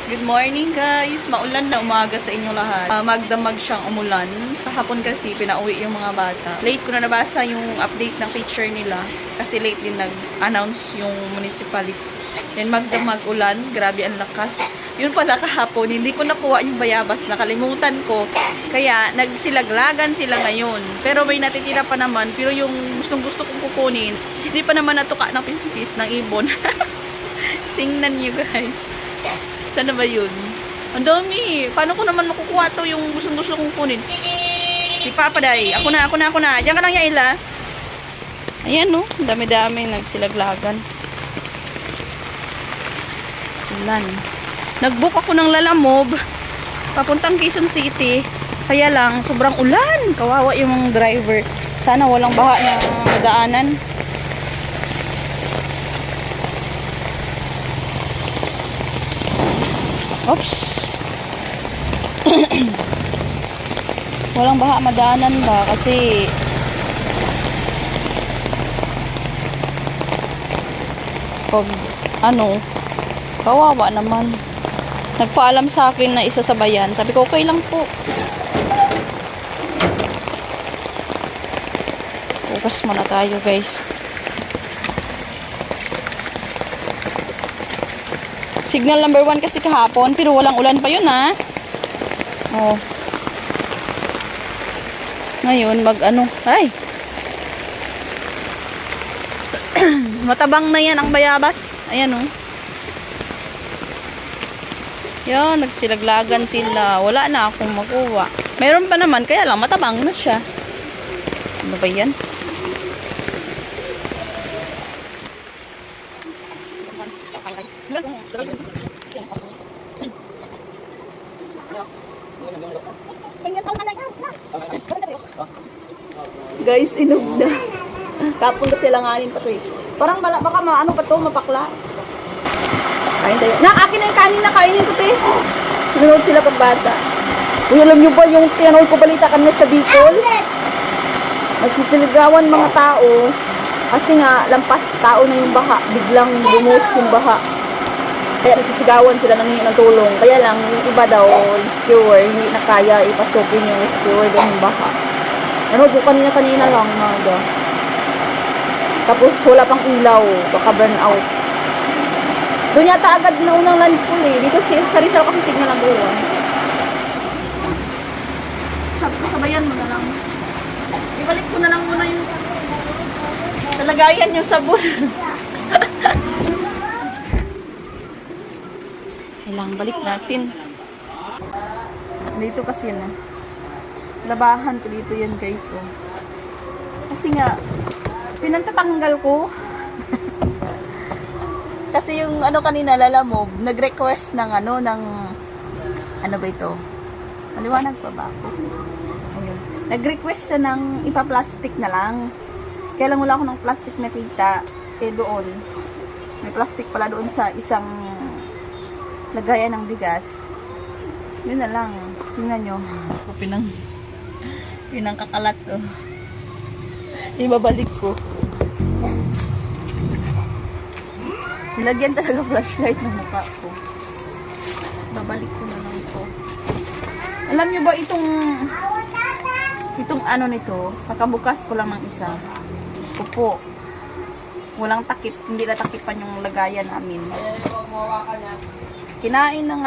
Good morning guys! Maulan na umaga sa inyo lahat. Magdamag siyang umulan. Kahapon kasi pinauwi yung mga bata. Late ko na nabasa yung update ng picture nila. Kasi late din nag-announce yung municipality. Then magdamag ulan. Grabe ang lakas. Yun pala kahapon, hindi ko nakuha yung bayabas. Nakalimutan ko. Kaya nagsilaglagan sila ngayon. Pero may natitira pa naman. Pero yung gustong-gusto kong kukunin, hindi pa naman natuka ng pispis ng ibon. Tingnan nyo guys. Sana ba yun? Ang dami. Paano ko naman makukuha to yung gusto kong kunin? Si Papa Day. Ako na. Diyan ka lang, Yaila. Ayan, no? Dami-dami nagsilaglagan. Ulan. Nag-book ako ng Lalamove. Papuntang Quezon City. Kaya lang, sobrang ulan. Kawawa yung driver. Sana walang baha na daanan. Oops. Walang baha madaanan ba kasi pag kawawa naman. Nagpaalam sa akin na isasabayan. Sabi ko okay lang po. Focus muna tayo guys. Signal number 1 kasi kahapon, pero walang ulan pa yun ha. Oh. Ngayon, ay. Matabang na yan ang bayabas. Ayan oh. Yan, nagsilaglagan sila. Wala na akong makuha. Meron pa naman, kaya lang matabang na siya. Ano ba yan? Guys, inog na. Kapon kasi langanin pa to eh. Parang baka maano pa to, mapakla. Kain tayo. Akin na yung kanin na kainin ko to eh. Sinunod sila pag bata. Uy, alam nyo ba yung tinanood ko balita kanina sa Bicol? Nagsisiligawan mga tao. Kasi nga, lampas tao na yung baha. Biglang bumus yung baha. Kaya nagsisigawan sila ng tulong. Kaya lang, yung iba daw, rescuer, hindi na kaya ipasukin yung rescuer doon yung baha. Ano, kanina lang, mga. Tapos, wala pang ilaw. Baka burn out. Doon yata agad na unang landfall eh. Dito sa Rizal kasi signal ang buwan. Sabayan mo na lang. Ibalik ko na lang muna yung sa lagayan yung sabon. Kailangan balik natin. Dito kasi na. Labahan ko dito yan guys. Oh. Kasi nga, pinantatanggal ko. Kasi yung kanina Lalamove, nag-request ng ano ba ito? Maliwanag pa ba ako? Ayun. Nag-request siya ng ipa-plastic na lang. Kaya lang wala ako ng plastic na kita. Doon. May plastic pala doon sa isang lagayan ng bigas. Yun na lang. Tingnan nyo. Pinangkakalat to. Ibabalik ko. Nilagyan talaga flashlight ng mukha ko. Babalik ko na lang to. Alam nyo ba itong nito, kakabukas ko lang ng isa. Diyos ko po. Walang takip, hindi na takipan yung lagayan namin. Kinain ng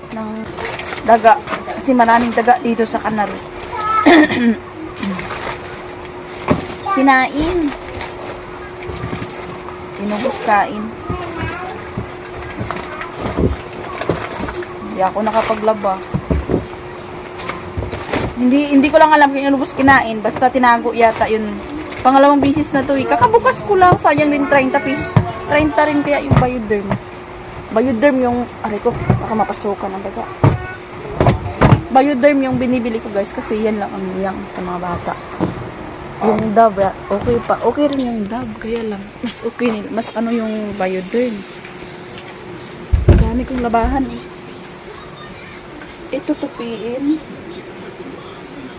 ng daga. Kasi maraming daga dito sa kanal. Kinain. Inubos kain. Hindi ako nakapaglaba. Hindi ko lang alam kung inubos kinain. Basta tinago yata yun. Pangalawang bisis na to eh. Kakabukas ko lang. Sayang din 30 pesos. 30 rin kaya yung Bioderm. Bioderm yung, aray ko, baka mapasukan ng baga. Bioderm yung binibili ko guys. Kasi yan lang ang niyang sa mga bata. Yung Dove, okay pa. Okay rin yung Dove. Kaya lang, mas okay nila. Mas yung Bioderm. Dami kong labahan eh. Ito tupiin.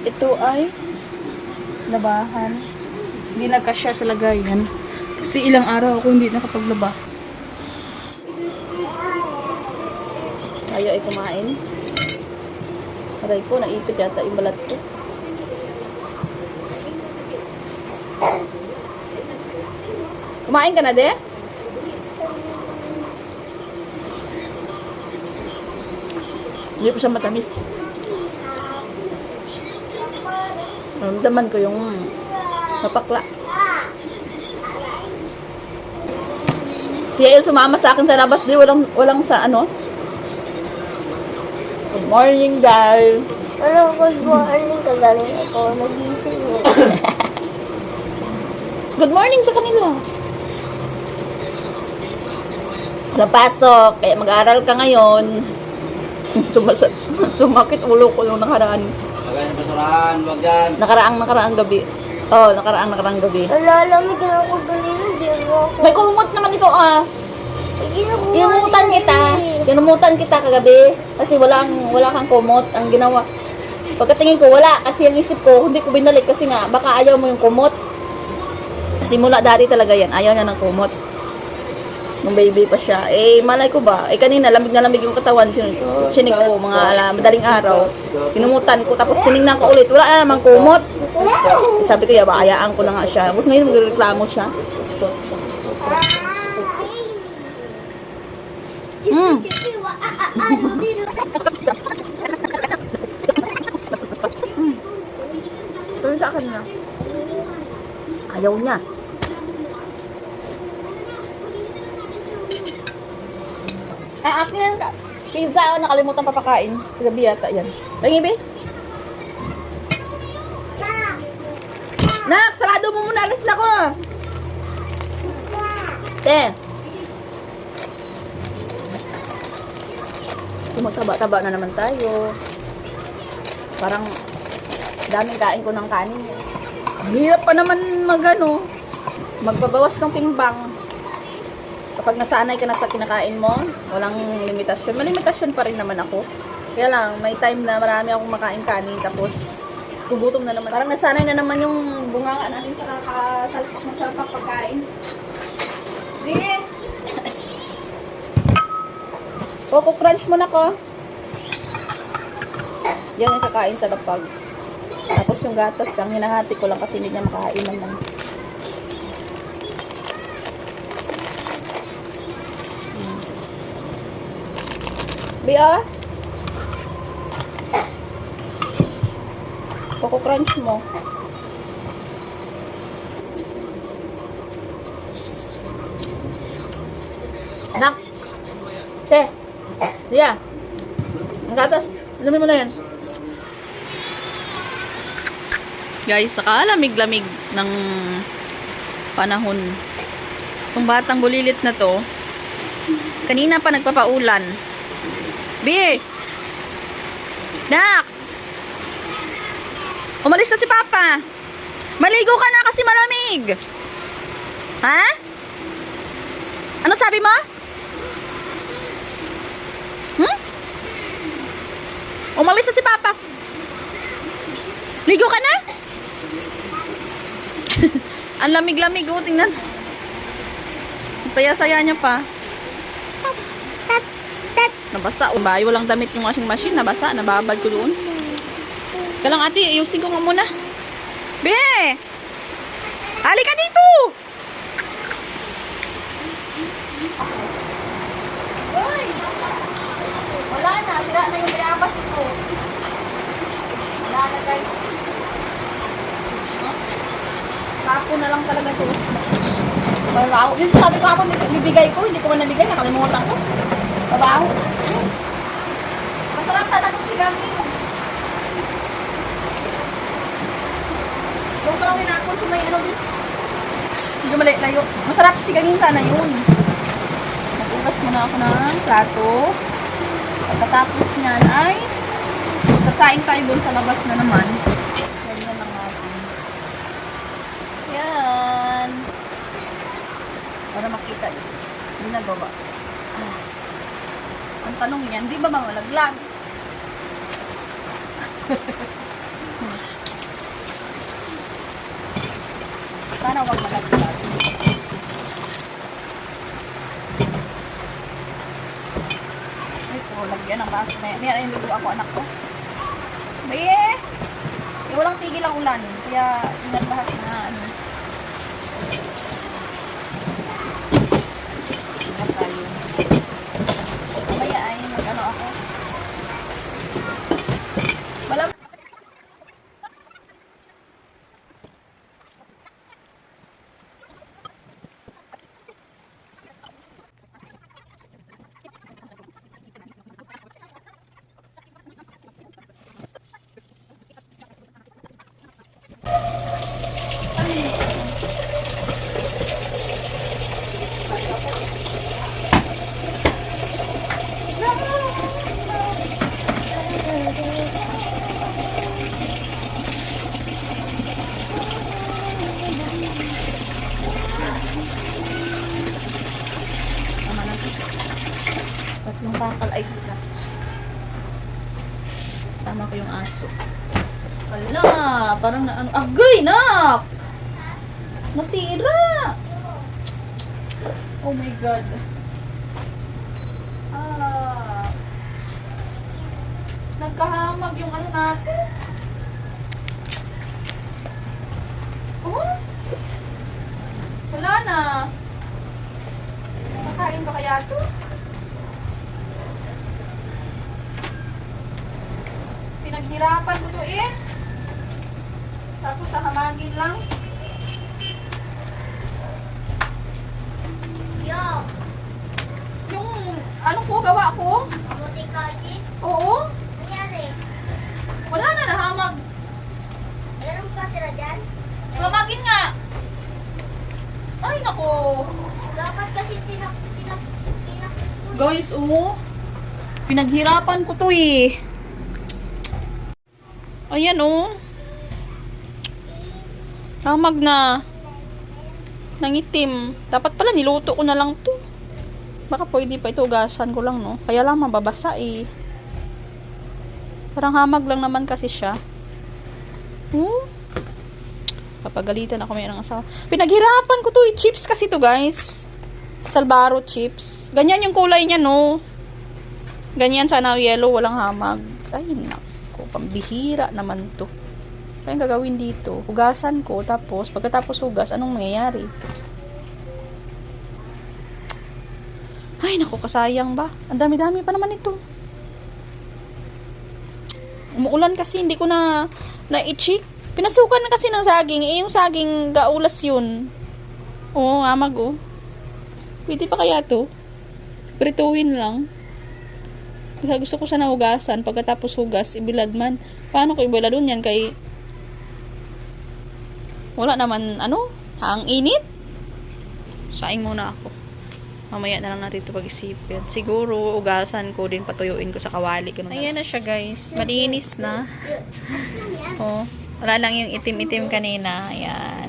Ito ay labahan. Hindi nagkasya sa lagayan. Kasi ilang araw ako hindi nakapaglaba. Ayaw ay kumain. Aray ko, naipit yata yung balat ko. Kumain ka na, de? Hindi pa siya matamis. Ramdaman ko yung napakla. Si Yael sumama sa akin sa labas, di walang sa ano. Good morning, guys. Ano, good morning. Kagaling ako. Nagising eh. Good morning sa kanila. Napasok, kaya mag-aaral ka ngayon. Sumakit ulo ko yung nakaraan. Lagay ng basurahan, wag yan. Nakaraang gabi. Oh, nakaraang gabi. Nalalamig na ako ganun. Hindi ako. May kumot naman ito, ah. Kinukuha Kinumutan nila kita. eh. Kinumutan kita kagabi. Kasi wala kang kumot. Ang ginawa. Pagkatingin ko, wala. Kasi ang isip ko, hindi ko binalik. Kasi nga, baka ayaw mo yung kumot. Kasi mula dati talaga yan. Ayaw niya ng kumot. Nung baby pa siya. Eh, malay ko ba? Eh, kanina, lamig na lamig yung katawan. Sinig ko, madaling araw. Kinumutan ko. Tapos tinignan ko ulit. Wala na namang kumot. Eh, sabi ko, yaba, hayaan ko na nga siya. Tapos ngayon, magreklamo siya. Pero sa akin na. Ayaw niya. Akin yan. Pizza, nakalimutan papakain. Gabi yata yan. Pangibi? Nak, sarado mo muna. Rest na ko. Magtaba-taba na naman tayo. Parang daming kain ko ng kanin. Hirap pa naman magbabawas ng timbang. Kapag nasanay ka na sa kinakain mo, walang limitasyon. May limitasyon pa rin naman ako. Kaya lang, may time na marami akong makain kanin, tapos gugutom na naman. Parang nasanay na naman yung bunganga natin sa kakasalpak pagkain. Di! Coco Crunch mo na ko. Yan yung kakain sa lapag. Tapos yung gatas lang, hinahati ko lang kasi hindi niya makakainan lang. Bia? Coco Crunch mo. Anak! Te! Dia! Ang gatas! Alamin mo na yan. Guys, saka lamig-lamig ng panahon. Itong batang bulilit na to, kanina pa nagpapaulan. Bi! Nak! Umalis na si Papa. Maligo ka na kasi malamig. Ha? Ano sabi mo? Umalis na si Papa. Ligo ka na? Ang lamig-lamig, oh, tingnan. Saya-saya niya pa. Nabasa. Bayo walang damit yung washing machine. Nabasa. Nababad ko doon. Kalang ate, ayusin ko nga muna. Be! Halika dito! Uy! Wala na. Sira na yung bayabas ko. Wala na, guys. Tapo na lang talaga ito. Babaho. Yun sabi ko ako, bibigay ko. Hindi ko man nabigay. Nakalimutan ko. Babaho. Masarap talaga si Gami. Yung parang hinakon si may ano din. Medyo layo. Masarap si Gami sana yun. Nag-ugas muna ako ng plato. Pagkatapos niyan ay sasaing tayo doon sa labas na naman. Ganyan lang natin. Yan. Para makita eh. Hindi nagawa. Ang tanong niyan, di ba malaglag? Sana wag malaglag. Ito. O, lagyan ng baso. May yung luto ako, anak ko. Eh, walang tigil ang ulan. Kaya, ingat lahat na, ano. Ingat tayo. Mamaya ay, mag-ano ako. Wala. Tatlong bakal ay isa. Sama ko yung aso. Wala, parang na ano. Agay, nak! Nasira! Oh my God. Nagkahamag yung ano natin. Oh? Wala na. Nakain ba kaya ito? Pinaghirapan ko to eh. Tapos sa hamagin lang. Yo, Yung ano ko, gawa ko? mabuti ka, Jeep. Oo. Nangyari? Wala na, nahamag. Meron ka tira dyan? Hamagin nga. Ay, nako. Dapat kasi tinak. Guys, oh. Pinaghirapan ko to eh. Ayan, oh. Hamag na. Nangitim. Dapat pala niluto ko na lang to. Baka pwede pa ito ugasan ko lang, no? Kaya lang mababasa eh. Parang hamag lang naman kasi siya. Papagalitan ako mayroong asawa. Pinaghirapan ko to eh. Chips kasi to, guys. Salbaro chips. Ganyan yung kulay niya, no? Ganyan, sana yellow, walang hamag. Ay, nako. Pambihira naman to. Kaya yung gagawin dito, hugasan ko, tapos, pagkatapos hugas, anong mangyayari? Ay, naku, kasayang ba? Ang dami-dami pa naman ito. Umuulan kasi, hindi ko na-i-check. Pinasukan na kasi ng saging. Eh, yung saging, gaulas yun. Oo, amag, oh. Pwede pa kaya to? Prituhin lang. Gusto ko sana hugasan. Pagkatapos hugas, ibilad man. Paano ko ibilad yan? Kay wala naman, ano? Ang init. Saing muna ako. Mamaya na lang natin ito pag-isipin. Siguro, ugasan ko din, patuyuin ko sa kawali. Ayan na siya, guys. Malinis na. Oh. Wala lang yung itim-itim kanina. Ayan.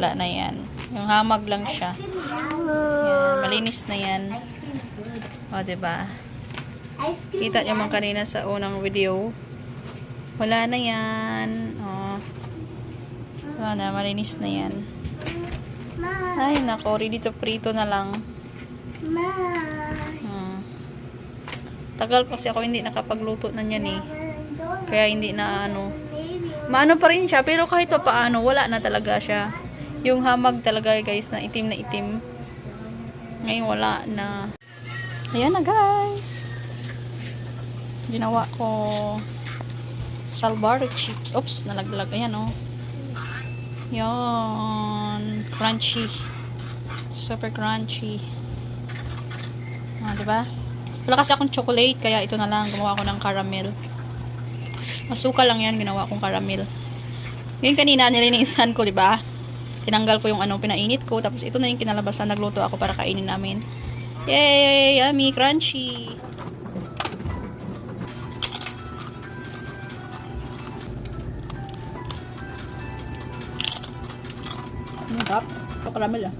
Wala na yan. Yung hamag lang siya. Ayan. Malinis na yan. O, diba? Kita nyo man kanina sa unang video. Wala na yan. O. Wala na. Malinis na yan. Ay, nako. Ready to prito na lang. Tagal kasi ako hindi nakapagluto na yan eh. Kaya hindi na ano. Maano pa rin siya. Pero kahit pa paano, wala na talaga siya. Yung hamag talaga, guys, na itim. Ngayon wala na. Ayan na, guys. Ginawa ko salbaro chips. Oops, nalaglag. Ayan, oh. Yan. Crunchy. Super crunchy. Ah, diba? Wala kasi akong chocolate, kaya ito na lang. Gumawa ko ng caramel. Masuka lang yan, ginawa kong caramel. Ngayon kanina, nilinisan ko, diba? Tinanggal ko yung ano, pinainit ko. Tapos ito na yung kinalabasan. Nagluto ako para kainin namin. Yay! Yummy! Crunchy! Masarap. Ito caramel ah.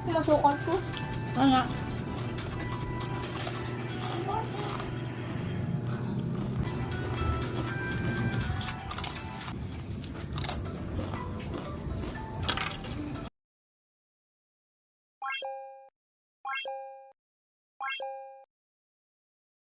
Masukal ko. Ano nga?